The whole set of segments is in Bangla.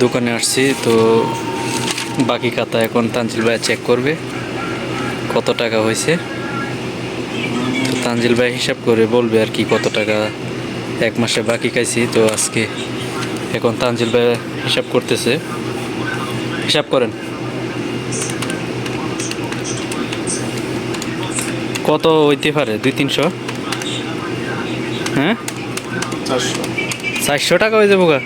দোকানে আসছি তো বাকি খাতা এখন তানজিল ভাই চেক করবে কত টাকা হয়েছে। তো তানজিল ভাই হিসাব করে বলবে আর কি কত টাকা এক মাসে বাকি খাইছি। তো আজকে এখন তানজিল ভাই হিসাব করতেছে, হিসাব করেন কত হইতে পারে, 200-300? হ্যাঁ 400 টাকা হয়ে যাবো গা।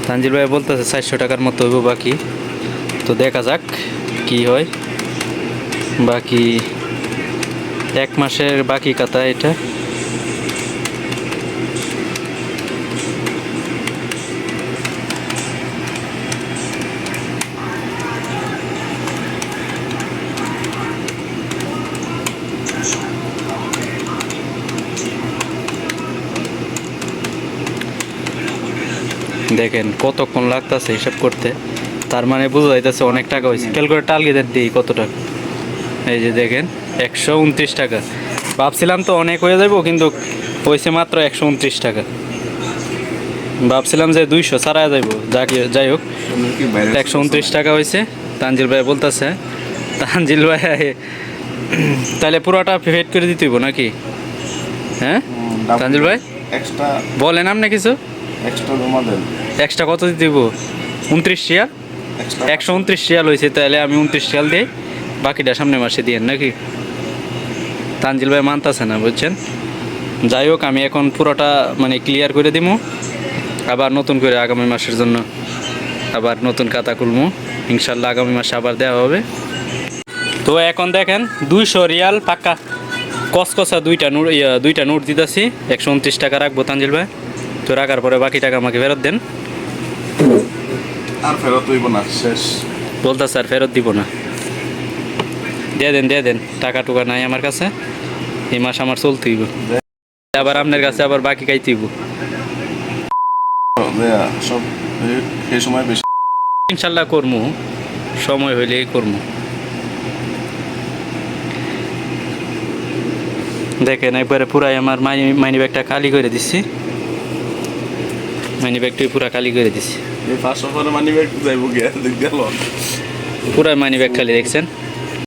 তানজিল ভাই বলতেছে 400 টাকার মতো হইব বাকি। তো দেখা যাক কি হয়। বাকি এক মাসের বাকি খাতা এটা। দেখেন কতক্ষণ লাগতেছে হিসাব করতে, তার মানে বোঝা যাইতেছে অনেক টাকা হয়েছে। ক্যালকুলেটর টালগিয়ে দিই কত টাকা। এই যে দেখেন 129 টাকা। ভাবছিলাম তো অনেক হয়ে যাবো, কিন্তু হয়েছে মাত্র 129 টাকা। ভাবছিলাম যে 200 ছাড়া যাইব, যাই হোক 129 টাকা হয়েছে। তানজিল ভাই বলতেছে, তানজিল ভাই তাহলে পুরোটা পেড করে দিতে হইব নাকি? হ্যাঁ তানজিল ভাই এক্সট্রা বলেন আপনি কিছু। এক্সট্রা জমা দেন। এক্সট্রা কত দিতে হইব? 29 রিয়াল। 129 রিয়াল হয়েছে, তাহলে আমি 29 রিয়াল দিই, বাকিটা সামনে মাসে দিয়েন নাকি? তানজিল ভাই মানতেছে না বুঝছেন। যাই হোক আমি এখন পুরোটা মানে ক্লিয়ার করে দিব, আবার নতুন করে আগামী মাসের জন্য আবার নতুন খাতা খুলবো ইনশাল্লাহ। আগামী মাসে আবার দেওয়া হবে। তো এখন দেখেন 200 রিয়াল পাক্কা কসকসা দুইটা নোট দিতেছি। 129 টাকা রাখবো তানজিল ভাই। তো রাখার পরে বাকি টাকা আমাকে ফেরত দেন। আর ফেরত হইব না, শেষ। বলতে স্যার ফেরত দিব না, দিয়ে দেন টাকা টুকা নাই আমার কাছে, এই মাস আমার চলতে হইব, আবার আপনার কাছে আবার বাকি খাইতে হইব সব এই সময় বেশি। ইনশাল্লাহ করমু, সময় হইলেই করমু। দেখেন একবারে পুরাই আমার মানি ব্যাগটা খালি করে দিচ্ছি, মানি ব্যাগটাই পুরা খালি করে দিচ্ছি। এই 500 মানি ব্যাগ যাইব গিয়া গেল, পুরা মানি ব্যাগ খালি দেখছেন।